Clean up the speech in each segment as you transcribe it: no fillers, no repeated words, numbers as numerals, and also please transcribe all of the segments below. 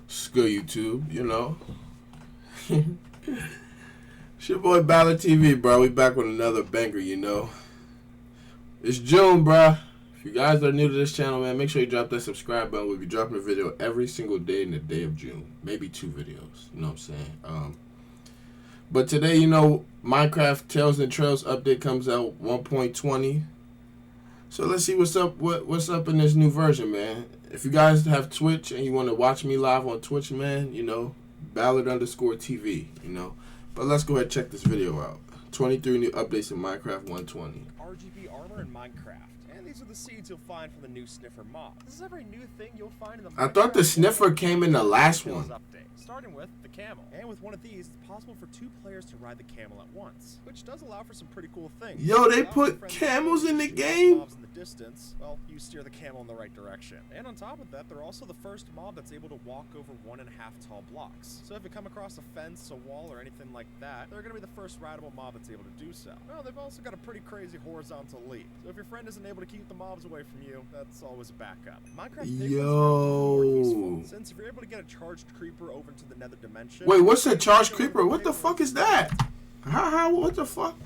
School YouTube, you know. It's your boy Ballard TV, bro. We back with another banger, you know. It's June, bro. If you guys are new to this channel, man, make sure you drop that subscribe button. We'll be dropping a video every single day in the day of June. Maybe 2 videos, you know what I'm saying? But today, you know, Minecraft Tales and Trails update comes out 1.20. So let's see what's up in this new version, man. If you guys have Twitch and you want to watch me live on Twitch, man, you know, Ballard_TV, you know. But let's go ahead and check this video out. 23 new updates in Minecraft 120. RGB armor in Minecraft. And these are the seeds you'll find from the new sniffer mob. This is every new thing you'll find in the Minecraft. I thought the sniffer came in the last one. Update, starting with the camel. And with one of these, it's possible for 2 players to ride the camel at once, which does allow for some pretty cool things. Yo, they put camels in the game? Mobs in the distance, well, you steer the camel in the right direction. And on top of that, they're also the first mob that's able to walk over 1.5 tall blocks. So if you come across a fence, a wall, or anything like that, they're going to be the first rideable mob that's able to do so. Well, they've also got a pretty crazy horizontal leap. So if your friend isn't able to keep the mobs away from you, that's always a backup. Minecraft Yo. Since if you're able to get a charged creeper over into the nether dimension. Wait, what's a charged creeper? What the fuck is that? What the fuck?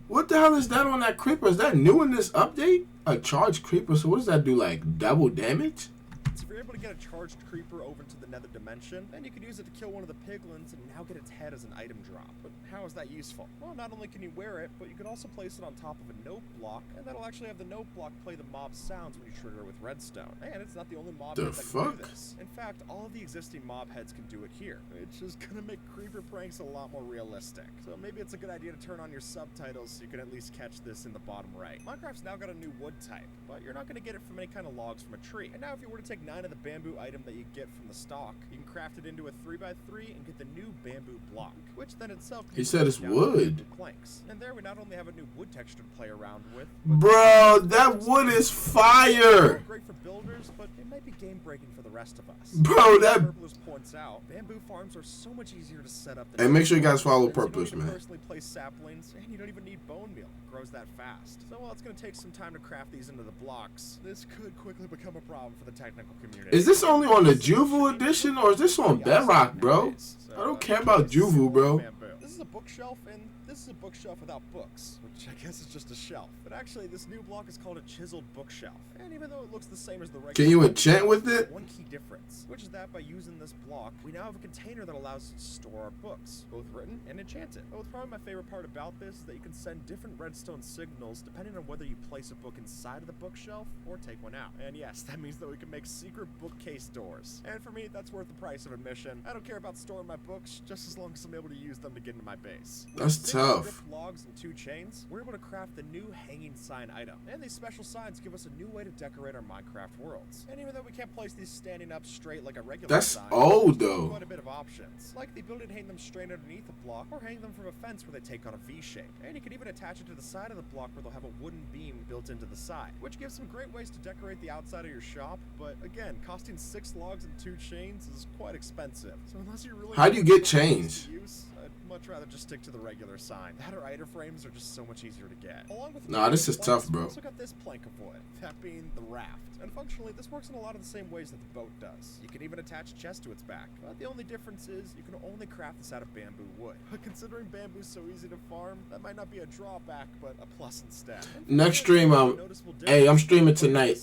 What the hell is that on that creeper? Is that new in this update? A charged creeper? So what does that do, like double damage? So if you're able to get a charged creeper over into the nether dimension, then you can use it to kill one of the piglins and now get its head as an item drop. But how is that useful? Well, not only can you wear it, but you can also place it on top of a note block, and that'll actually have the note block play the mob sounds when you trigger with redstone. And it's not the only mob head that can do this. In fact, all of the existing mob heads can do it here, which is gonna make creeper pranks a lot more realistic. So maybe it's a good idea to turn on your subtitles so you can at least catch this in the bottom right. Minecraft's now got a new wood type, but you're not gonna get it from any kind of logs from a tree. And now if you were to take 9 of the bamboo item that you get from the stock, you can craft it into a 3x3 and get the new bamboo block, which then itself he said it's wood planks. And there we not only have a new wood texture to play around with, bro, that wood is fire. Great for builders, but it might be game breaking for the rest of us. Bro, that points out bamboo farms are so much easier to set up. Hey, make sure you guys follow Purpless, man. Personally place saplings, and you don't even need bone meal. It grows that fast. So while it's going to take some time to craft these into the blocks, this could quickly become a problem for the technical community. Is this only on the Juvu edition, or is this on Bedrock, bro? I don't care about Juvu, bro. This is a bookshelf, and this is a bookshelf without books, which I guess is just a shelf. But actually, this new block is called a chiseled bookshelf. And even though it looks the same as the regular, can you enchant with it? One key difference, which is that by using this block, we now have a container that allows us to store our books, both written and enchanted. But what's probably my favorite part about this is that you can send different redstone signals depending on whether you place a book inside of the bookshelf or take one out. And yes, that means that we can make secret bookcase doors. And for me, that's worth the price of admission. I don't care about storing my books, just as long as I'm able to use them to get into my base. That's tough. Logs and 2 chains, we're able to craft the new hanging sign item. And these special signs give us a new way to decorate our Minecraft worlds. And even though we can't place these standing up straight like a regular sign, old though. Quite a bit of options, like the ability to hang them straight underneath a block, or hang them from a fence where they take on a V shape. And you can even attach it to the side of the block where they'll have a wooden beam built into the side, which gives some great ways to decorate the outside of your shop. But again, costing 6 logs and 2 chains is quite expensive. So unless you really how do you get chains? I'd much rather just stick to the regular sign. That or iter frames are just so much easier to get. Along with this is tough, bro. We also got this plank of wood, that being the raft. And functionally, this works in a lot of the same ways that the boat does. You can even attach a chest to its back. But the only difference is you can only craft this out of bamboo wood. But considering bamboo's so easy to farm, that might not be a drawback, but a plus instead. Next stream, hey, I'm streaming tonight,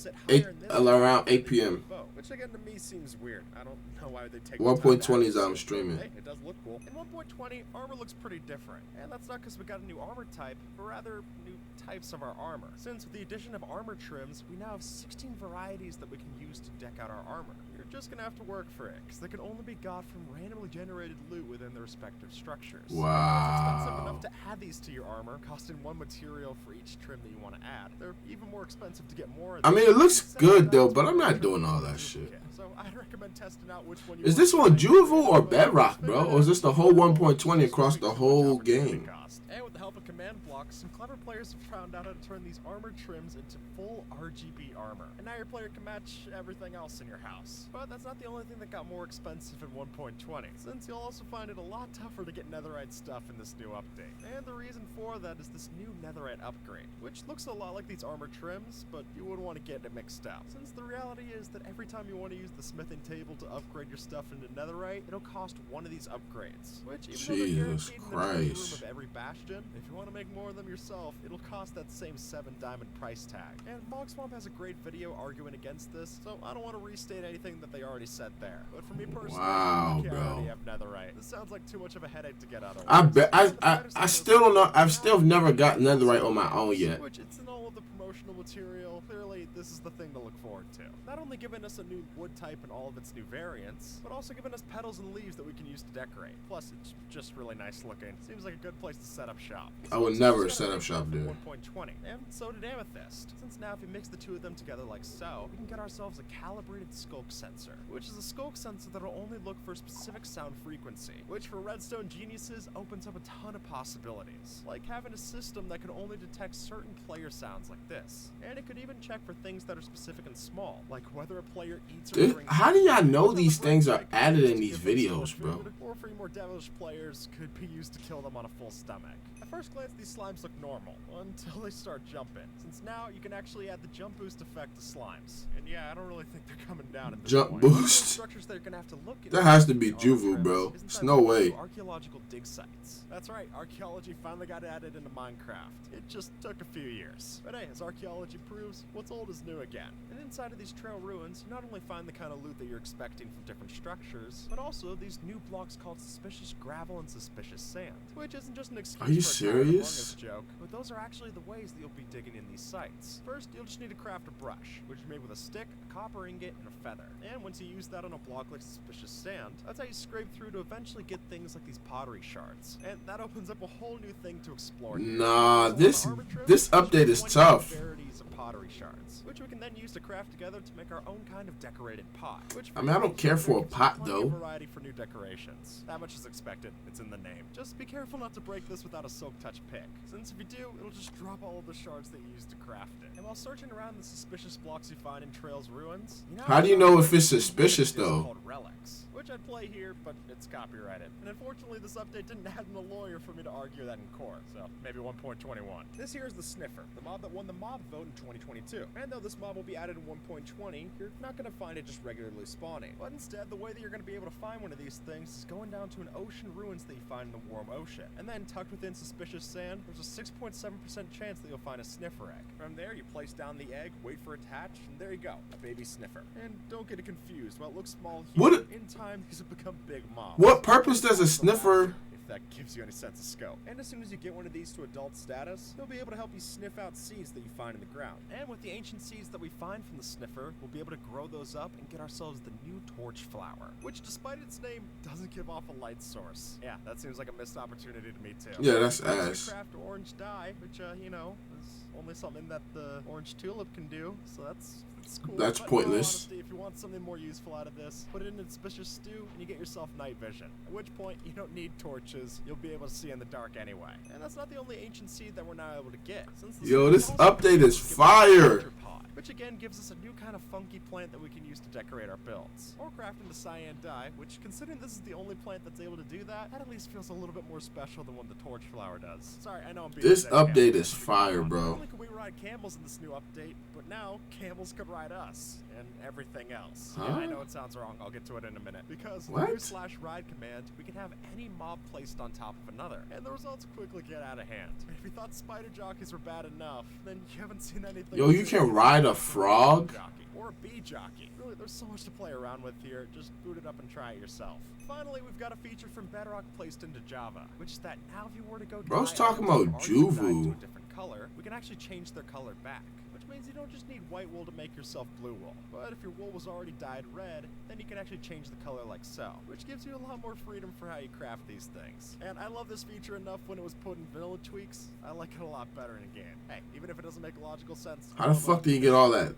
around 8 p.m. Which again to me seems weird. I don't know why they take 1.20 is I'm streaming. Hey, it does look cool. In 1.20, armor looks pretty different. And that's not because we got a new armor type, but rather new types of our armor. Since with the addition of armor trims, we now have 16 varieties that we can use to deck out our armor. You're just gonna have to work for it, because they can only be got from randomly generated loot within their respective structures. Wow. It's expensive enough to add these to your armor, costing 1 material for each trim that you want to add. They're even more expensive to get more of them. I mean, it looks good though, but I'm not doing all that shit. So I'd recommend testing out which one you Is this on Juvu or Bedrock, bro? Or is this the whole 1.20 across the whole game? And with the help of command blocks, some clever players have found out how to turn these armor trims into full RGB armor. And now your player can match everything else in your house. But that's not the only thing that got more expensive in 1.20, since you'll also find it a lot tougher to get netherite stuff in this new update. And the reason for that is this new netherite upgrade, which looks a lot like these armor trims, but you wouldn't want to get it mixed up, since the reality is that every time you want to use the smithing table to upgrade your stuff into netherite, it'll cost one of these upgrades, which even though they're guaranteed in the trade room of every bastion, if you want to make more of them yourself, it'll cost that same 7 diamond price tag. And Mogswamp has a great video arguing against this, so I don't want to restate anything that they already said there. But for me personally, I already have netherite. This sounds like too much of a headache to get out of. I still don't know. I've still never got netherite on my own yet. Which it's in all of the promotional material. Clearly, this is the thing to look forward to. Not only giving us a new wood type and all of its new variants, but also giving us petals and leaves that we can use to decorate. Plus, it's just really nice looking. Seems like a good place to set up shop. I would never set up shop there. 1.20, and so did Amethyst. Since now, if we mix the two of them together like so, we can get ourselves a calibrated skulk sensor, which is a skulk sensor that'll only look for a specific sound frequency, which for redstone geniuses opens up a ton of possibilities, like having a system that can only detect certain player sounds like this, and it could even check for things that are specific and small, like whether a player eats or drinks. How do y'all know these things are added in these videos, bro? Or for more devilish players, could be used to kill them on a full stomach. At first glance, these slimes look normal, until they start jumping, since now you can actually add the jump boost effect to slimes. And yeah, I don't really think they're coming down at this jump point. boost? Structures that you're gonna have to look at. That has to be Juvu, bro. There's no way. Archaeological dig sites. That's right, archaeology finally got added into Minecraft. It just took a few years. But hey, as archaeology proves, what's old is new again. And inside of these trail ruins, you not only find the kind of loot that you're expecting from different structures, but also these new blocks called suspicious gravel and suspicious sand, which isn't just an excuse Are you for a Among serious? Us joke, but those are actually the ways that you'll be digging in these sites. First, you'll just need to craft a brush, which is made with a stick, a copper ingot, and a feather. And once you use that on a block like suspicious sand, that's how you scrape through to eventually get things like these pottery shards. And that opens up a whole new thing to explore. Nah, this update is tough. Varieties of pottery shards, which we can then use to craft together to make our own kind of decorated pot. Which I mean, I don't care for a pot though. Variety for new decorations. That much is expected. It's in the name. Just be careful not to break this without a silk touch pick, since if you do, it'll just drop all of the shards that you used to craft it. And while searching around the suspicious blocks you find in Trail's ruins, how do you know if it's suspicious though? Called relics, which I'd play here, but it's copyrighted. And unfortunately, this update didn't add in a lawyer for me to argue that in court. So maybe 1.21. This here is the Sniffer, the mob that won the mob vote in 2022. And though this mob will be added in 1.20, you're not going to find it just regularly spawning. But instead, the way that you're going to be able to find one of these things is going down to an ocean ruins that you find in the warm ocean. And then tucked within suspicious sand, there's a 6.7% chance that you'll find a sniffer egg. From there, you place down the egg, wait for it to hatch, and there you go, a baby sniffer. And don't get it confused. While it looks small here, in time, these will become big mobs. What purpose does a sniffer? That gives you any sense of scope. And as soon as you get one of these to adult status, they'll be able to help you sniff out seeds that you find in the ground. And with the ancient seeds that we find from the sniffer, we'll be able to grow those up and get ourselves the new torch flower, which despite its name, doesn't give off a light source. Yeah, that seems like a missed opportunity to me too. Yeah, that's ass. Craft orange dye, which you know, is only something that the orange tulip can do, so that's cool. That's pointless. Honestly, if you want something more useful out of this, put it in a suspicious stew and you get yourself night vision. At which point, you don't need torches. You'll be able to see in the dark anyway. And that's not the only ancient seed that we're now able to get. Since Yo, this update is fire. Which again gives us a new kind of funky plant that we can use to decorate our builds. Or craft into cyan dye, which considering this is the only plant that's able to do that, that at least feels a little bit more special than what the torch flower does. Sorry, I know I'm being This update is fire, bro. Not only could we ride camels in this new update, but now camels could ride us and everything else. Huh? Yeah, I know it sounds wrong. I'll get to it in a minute. Because with the new /ride command, we can have any mob placed on top of another, and the results quickly get out of hand. If you thought spider jockeys were bad enough, then you haven't seen anything. Yo, you can ride a frog? Or a bee jockey. Really, there's so much to play around with here. Just boot it up and try it yourself. Finally, we've got a feature from Bedrock placed into Java, which is that now if you were to go Bro's talking about Juvu. To a different color, we can actually change their color back. Which means you don't just need white wool to make yourself blue wool. But if your wool was already dyed red, then you can actually change the color like so, which gives you a lot more freedom for how you craft these things. And I love this feature enough when it was put in vanilla tweaks. I like it a lot better in a game. Hey, even if it doesn't make logical sense. How the fuck do you get all that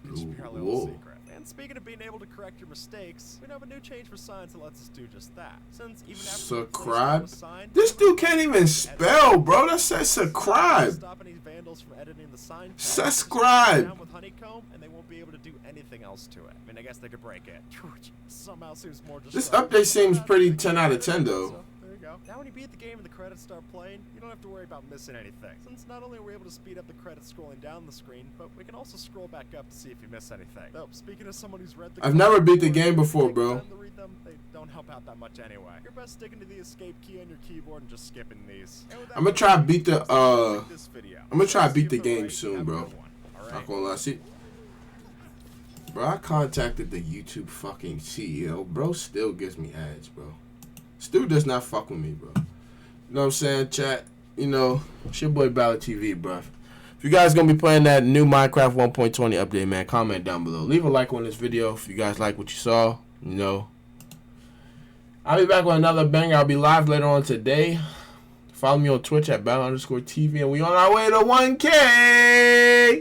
wool? And speaking of being able to correct your mistakes, we have a new change for signs that lets us do just that. Since even after subscribe. This dude can't even spell, bro. That says subscribe. Stop any vandals from editing the sign. Subscribe. Down with honeycomb, and they won't be able to do anything else to it. I mean, I guess they could break it. Somehow seems more. This update seems pretty 10 out of 10 though. So, there you go. Now when you beat the game and the credits start playing, you don't have to worry about missing anything. Since not only are we able to speed up the credits scrolling down the screen, but we can also scroll back up to see if you miss anything. Though, speaking of someone who's read the I've never beat the game before, bro. They don't help out that much anyway. You're best sticking to the escape key on your keyboard and just skipping these. I'm gonna try to beat the I'm gonna try to beat the game soon, bro. Not gonna lie, see. Bro, I contacted the YouTube fucking CEO. Bro still gives me ads, bro. Stu does not fuck with me, bro. You know what I'm saying, chat? You know, it's your boy Ballard TV, bro. If you guys gonna be playing that new Minecraft 1.20 update, man, comment down below. Leave a like on this video if you guys like what you saw. You know, I'll be back with another banger. I'll be live later on today. Follow me on Twitch at Ballard_TV, and we on our way to 1K.